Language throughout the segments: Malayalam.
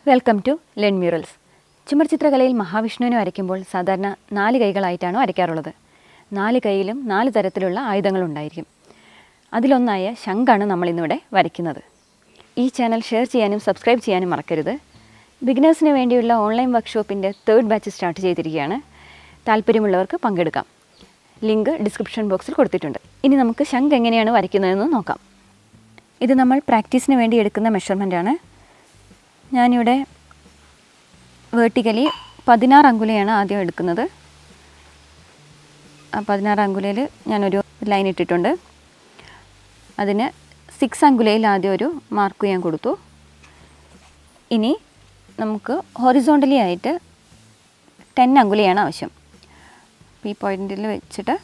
Welcome to learn murals. ചുമർചിത്രകലയിൽ മഹാവിഷ്ണുവിനെ വരയ്ക്കുമ്പോൾ സാധാരണ 4 കൈകളായിട്ടാണ് വരയ്ക്കാറുള്ളത്. 4 കൈയിലും 4 തരത്തിലുള്ള ആയുധങ്ങളുണ്ടായിരിക്കും. അതിലൊന്നായ ശംഖാണ് നമ്മളിന്നിവിടെ വരയ്ക്കുന്നത്. ഈ ചാനൽ ഷെയർ ചെയ്യാനും സബ്സ്ക്രൈബ് ചെയ്യാനും മറക്കരുത്. ബിഗിനേഴ്സിന് വേണ്ടിയുള്ള ഓൺലൈൻ വർക്ക്ഷോപ്പിൻ്റെ 3rd ബാച്ച് സ്റ്റാർട്ട് ചെയ്തിരിക്കുകയാണ്. താല്പര്യമുള്ളവർക്ക് പങ്കെടുക്കാം. ലിങ്ക് ഡിസ്ക്രിപ്ഷൻ ബോക്സിൽ കൊടുത്തിട്ടുണ്ട്. ഇനി നമുക്ക് ശംഖ് എങ്ങനെയാണ് വരയ്ക്കുന്നതെന്ന് നോക്കാം. ഇത് നമ്മൾ പ്രാക്ടീസിന് വേണ്ടി എടുക്കുന്ന മെഷർമെൻറ്റാണ്. ഞാനിവിടെ വേർട്ടിക്കലി 16 അങ്കുലയാണ് ആദ്യം എടുക്കുന്നത്. ആ 16 അങ്കുലയിൽ ഞാനൊരു ലൈൻ ഇട്ടിട്ടുണ്ട്. അതിന് 6 അങ്കുലയിൽ ആദ്യം ഒരു മാർക്ക് ഞാൻ കൊടുത്തു. ഇനി നമുക്ക് ഹൊറിസോണ്ടലി ആയിട്ട് 10 അങ്കുലയാണ് ആവശ്യം. ഈ പോയിൻറ്റിൽ വെച്ചിട്ട്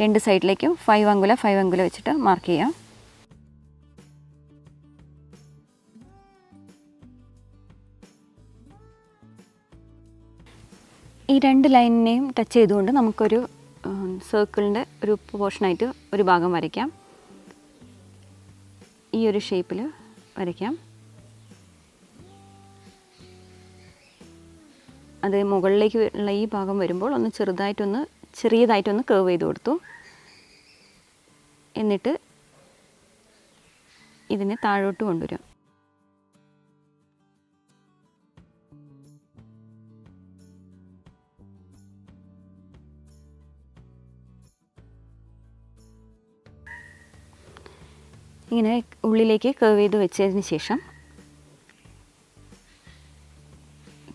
2 സൈഡിലേക്കും 5 അങ്കുല വെച്ചിട്ട് മാർക്ക് ചെയ്യാം. ഈ 2 ലൈനിനെയും ടച്ച് ചെയ്തുകൊണ്ട് നമുക്കൊരു സർക്കിളിൻ്റെ ഒരു പോർഷനായിട്ട് ഒരു ഭാഗം വരയ്ക്കാം. ഈ ഒരു ഷേപ്പിൽ വരയ്ക്കാം. അത് മുകളിലേക്ക് ഉള്ള ഈ ഭാഗം വരുമ്പോൾ ഒന്ന് ചെറിയതായിട്ടൊന്ന് കർവ് ചെയ്ത് കൊടുത്തു. എന്നിട്ട് ഇതിനെ താഴോട്ട് കൊണ്ടുവരാം. ഇങ്ങനെ ഉള്ളിലേക്ക് കർവ് ചെയ്ത് വെച്ചതിന് ശേഷം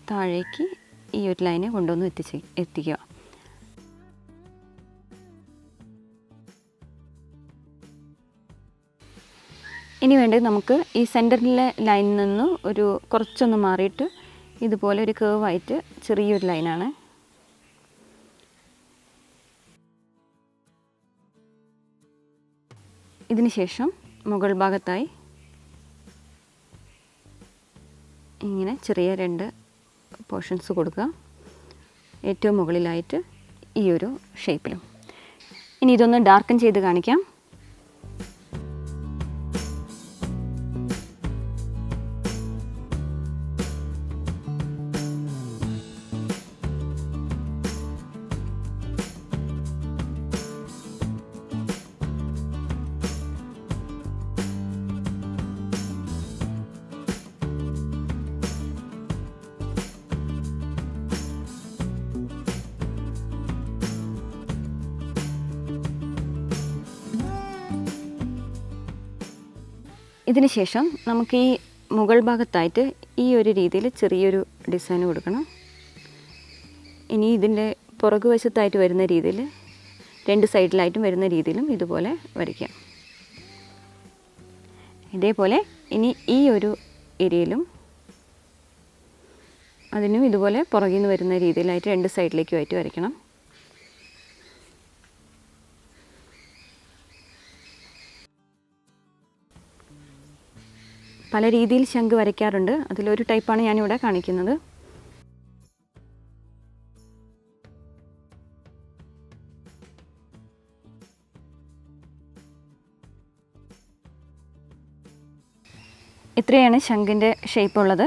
താഴേക്ക് ഈ ഒരു ലൈനെ കൊണ്ടുവന്ന് എത്തിക്കുക. ഇനി വേണ്ടത് നമുക്ക് ഈ സെൻറ്ററിലെ ലൈനിൽ നിന്ന് കുറച്ചൊന്ന് മാറിയിട്ട് ഇതുപോലെ ഒരു കർവായിട്ട് ചെറിയൊരു ലൈനാണ്. ഇതിന് ശേഷം മുകൾ ഭാഗത്തായി ഇങ്ങനെ ചെറിയ 2 പോർഷൻസ് കൊടുക്കുക. ഏറ്റവും മുകളിലായിട്ട് ഈ ഒരു ഷേപ്പിലും. ഇനി ഇതൊന്ന് ഡാർക്കൻ ചെയ്ത് കാണിക്കാം. ഇതിന് ശേഷം നമുക്ക് ഈ മുകൾ ഭാഗത്തായിട്ട് ഈ ഒരു രീതിയിൽ ചെറിയൊരു ഡിസൈൻ കൊടുക്കണം. ഇനി ഇതിൻ്റെ പുറകുവശത്തായിട്ട് വരുന്ന രീതിയിൽ 2 സൈഡിലായിട്ടും വരുന്ന രീതിയിലും ഇതുപോലെ വരയ്ക്കാം. ഇതേപോലെ ഇനി ഈ ഒരു ഏരിയയിലും അതിനും ഇതുപോലെ പുറകിൽ നിന്ന് വരുന്ന രീതിയിലായിട്ട് 2 സൈഡിലേക്കുമായിട്ട് വരയ്ക്കണം. പല രീതിയിൽ ശംഖ് വരയ്ക്കാറുണ്ട്. അതിലൊരു ടൈപ്പാണ് ഞാനിവിടെ കാണിക്കുന്നത്. ഇത്രയാണ് ശംഖിൻ്റെ ഷേപ്പ് ഉള്ളത്.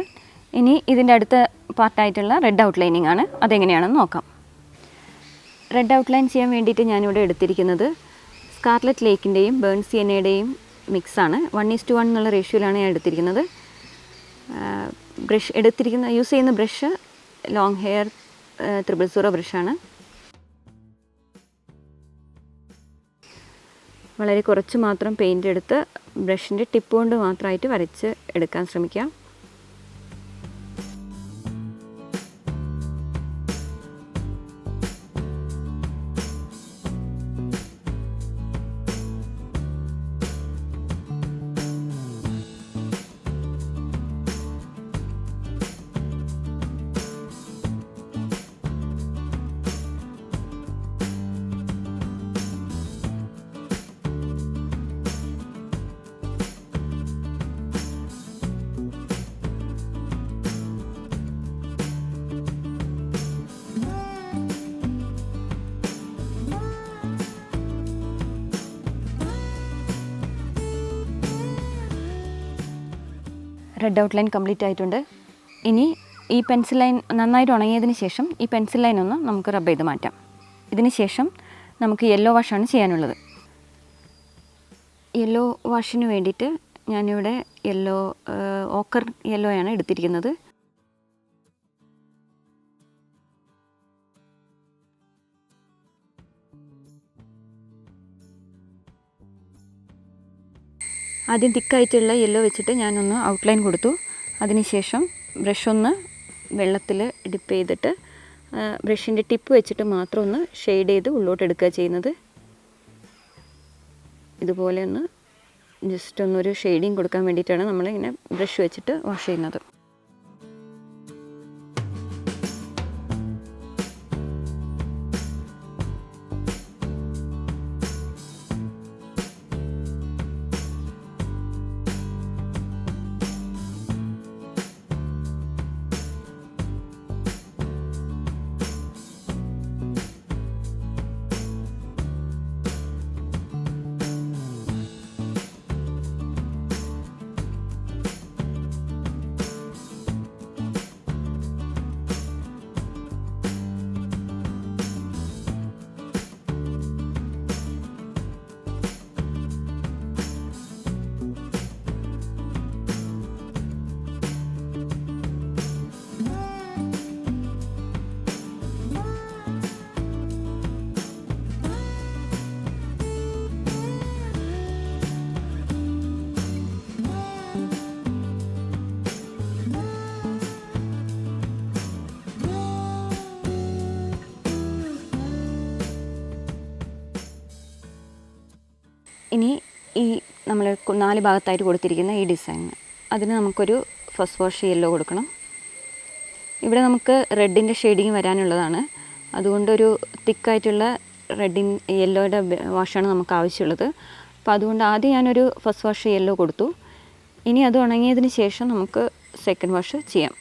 ഇനി ഇതിൻ്റെ അടുത്ത പാർട്ടായിട്ടുള്ള റെഡ് ഔട്ട്ലൈനിങ് ആണ്. അതെങ്ങനെയാണെന്ന് നോക്കാം. റെഡ് ഔട്ട്ലൈൻ ചെയ്യാൻ വേണ്ടിയിട്ട് ഞാനിവിടെ എടുത്തിരിക്കുന്നത് സ്കാർലറ്റ് ലേക്കിൻ്റെയും ബേൺ സിയനയുടെയും മിക്സാണ്. 1:1 എന്നുള്ള റേഷ്യോയിലാണ് ഞാൻ എടുത്തിരിക്കുന്നത്. യൂസ് ചെയ്യുന്ന ബ്രഷ് ലോങ് ഹെയർ 000 ബ്രഷാണ്. വളരെ കുറച്ച് മാത്രം പെയിൻ്റ് എടുത്ത് ബ്രഷിൻ്റെ ടിപ്പ് കൊണ്ട് മാത്രമായിട്ട് വരച്ച് എടുക്കാൻ ശ്രമിക്കാം. റെഡ് ഔട്ട്ലൈൻ കംപ്ലീറ്റ് ആയിട്ടുണ്ട്. ഇനി ഈ പെൻസിൽ ലൈൻ നന്നായിട്ട് ഉണങ്ങിയതിന് ശേഷം ഈ പെൻസിൽ ലൈൻ ഒന്ന് നമുക്ക് റബ്ബ് ചെയ്ത് മാറ്റാം. ഇതിന് ശേഷം നമുക്ക് യെല്ലോ വാഷാണ് ചെയ്യാനുള്ളത്. യെല്ലോ വാഷിന് വേണ്ടിയിട്ട് ഞാനിവിടെ ഓക്കർ യെല്ലോയാണ് എടുത്തിരിക്കുന്നത്. ആദ്യം തിക്കായിട്ടുള്ള യെല്ലോ വെച്ചിട്ട് ഞാനൊന്ന് ഔട്ട്ലൈൻ കൊടുത്തു. അതിനുശേഷം ബ്രഷ് ഒന്ന് വെള്ളത്തിൽ ഡിപ്പ് ചെയ്തിട്ട് ബ്രഷിൻ്റെ ടിപ്പ് വെച്ചിട്ട് മാത്രം ഒന്ന് ഷെയ്ഡ് ചെയ്ത് ഉള്ളോട്ട് എടുക്കുക ചെയ്യുന്നത്. ഇതുപോലെ ഒന്ന് ജസ്റ്റ് ഒന്നൊരു ഷെയ്ഡിങ് കൊടുക്കാൻ വേണ്ടിയിട്ടാണ് നമ്മളിങ്ങനെ ബ്രഷ് വെച്ചിട്ട് വാഷ് ചെയ്യുന്നത്. ഇനി ഈ നമ്മൾ 4 ഭാഗത്തായിട്ട് കൊടുത്തിരിക്കുന്ന ഈ ഡിസൈൻ അതിന് നമുക്കൊരു ഫസ്റ്റ് വാഷ് യെല്ലോ കൊടുക്കണം. ഇവിടെ നമുക്ക് റെഡിൻ്റെ ഷെയ്ഡിങ് വരാനുള്ളതാണ്. അതുകൊണ്ടൊരു തിക്കായിട്ടുള്ള യെല്ലോയുടെ വാഷാണ് നമുക്ക് ആവശ്യമുള്ളത്. അപ്പോൾ അതുകൊണ്ട് ആദ്യം ഞാനൊരു ഫസ്റ്റ് വാഷ് യെല്ലോ കൊടുത്തു. ഇനി അത് ഉണങ്ങിയതിന് ശേഷം നമുക്ക് സെക്കൻഡ് വാഷ് ചെയ്യാം.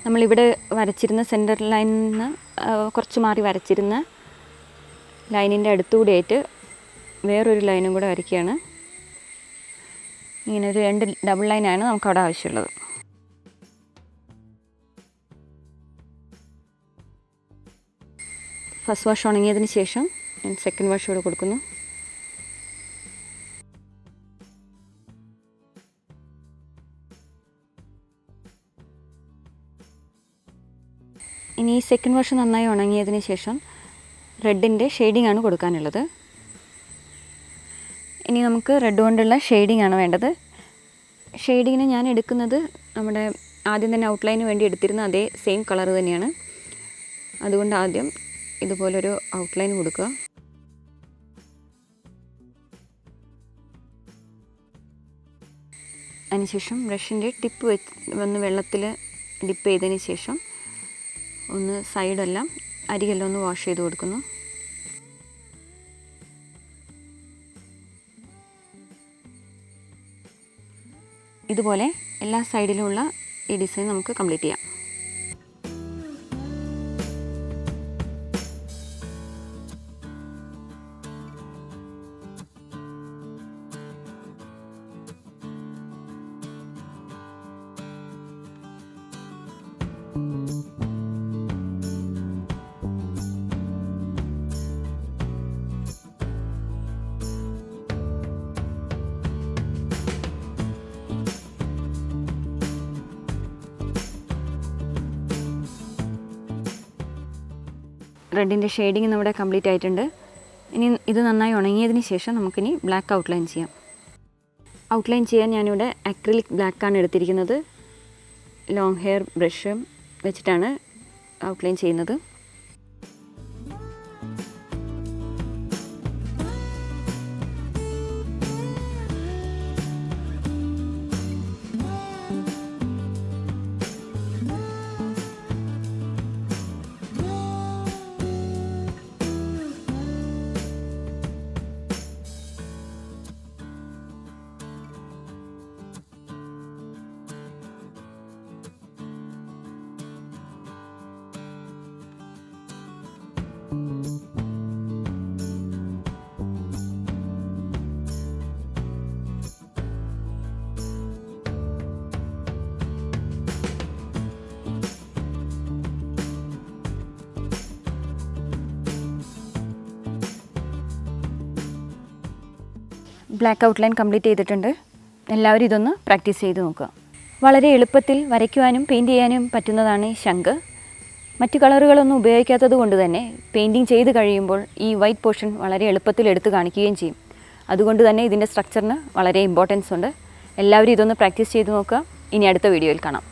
നമ്മളിവിടെ വരച്ചിരുന്ന സെൻറ്റർ ലൈനിൽ നിന്ന് കുറച്ച് മാറി വരച്ചിരുന്ന ലൈനിൻ്റെ അടുത്തുകൂടിയായിട്ട് വേറൊരു ലൈനും കൂടെ വരയ്ക്കുകയാണ്. ഇങ്ങനെ ഒരു 2 ഡബിൾ ലൈനാണ് നമുക്കവിടെ ആവശ്യമുള്ളത്. ഫസ്റ്റ് വാഷ് ഉണങ്ങിയതിന് ശേഷം ഞാൻ സെക്കൻഡ് വാഷ് ഇവിടെ കൊടുക്കുന്നു. ഇനി ഈ സെക്കൻഡ് വാഷ് നന്നായി ഉണങ്ങിയതിന് ശേഷം റെഡിൻ്റെ ഷെയ്ഡിംഗ് ആണ് കൊടുക്കാനുള്ളത്. ഇനി നമുക്ക് റെഡ് കൊണ്ടുള്ള ഷെയ്ഡിംഗ് ആണ് വേണ്ടത്. ഷെയ്ഡിങ്ങിന് ഞാൻ എടുക്കുന്നത് നമ്മുടെ ആദ്യം തന്നെ ഔട്ട്ലൈന് വേണ്ടി എടുത്തിരുന്ന അതേ സെയിം കളർ തന്നെയാണ്. അതുകൊണ്ട് ആദ്യം ഇതുപോലൊരു ഔട്ട്ലൈൻ കൊടുക്കുക. അതിനുശേഷം ബ്രഷിൻ്റെ ടിപ്പ് വന്ന് വെള്ളത്തിൽ ഡിപ്പ് ചെയ്തതിന് ശേഷം ഒന്ന് സൈഡെല്ലാം അരികെല്ലാം ഒന്ന് വാഷ് ചെയ്ത് കൊടുക്കുന്നു. ഇതുപോലെ എല്ലാ സൈഡിലുമുള്ള ഈ ഡിസൈൻ നമുക്ക് കംപ്ലീറ്റ് ചെയ്യാം. റെഡിൻ്റെ ഷെയ്ഡിങ് നമ്മുടെ കംപ്ലീറ്റ് ആയിട്ടുണ്ട്. ഇനി ഇത് നന്നായി ഉണങ്ങിയതിന് ശേഷം നമുക്കിനി ബ്ലാക്ക് ഔട്ട്ലൈൻ ചെയ്യാം. ഔട്ട്ലൈൻ ചെയ്യാൻ ഞാനിവിടെ അക്രിലിക് ബ്ലാക്കാണ് എടുത്തിരിക്കുന്നത്. ലോങ് ഹെയർ ബ്രഷ് വെച്ചിട്ടാണ് ഔട്ട്ലൈൻ ചെയ്യുന്നത്. ബ്ലാക്ക് ഔട്ട്ലൈൻ കംപ്ലീറ്റ് ചെയ്തിട്ടുണ്ട്. എല്ലാവരും ഇതൊന്ന് പ്രാക്ടീസ് ചെയ്ത് നോക്കുക. വളരെ എളുപ്പത്തിൽ വരയ്ക്കുവാനും പെയിൻറ്റ് ചെയ്യാനും പറ്റുന്നതാണ് ശംഖ്. മറ്റ് കളറുകളൊന്നും ഉപയോഗിക്കാത്തത് കൊണ്ട് തന്നെ പെയിൻറ്റിങ് ചെയ്ത് കഴിയുമ്പോൾ ഈ വൈറ്റ് പോർഷൻ വളരെ എളുപ്പത്തിൽ എടുത്ത് കാണിക്കുകയും ചെയ്യും. അതുകൊണ്ട് തന്നെ ഇതിൻ്റെ സ്ട്രക്ചറിന് വളരെ ഇമ്പോർട്ടൻസ് ഉണ്ട്. എല്ലാവരും ഇതൊന്ന് പ്രാക്ടീസ് ചെയ്ത് നോക്കുക. ഇനി അടുത്ത വീഡിയോയിൽ കാണാം.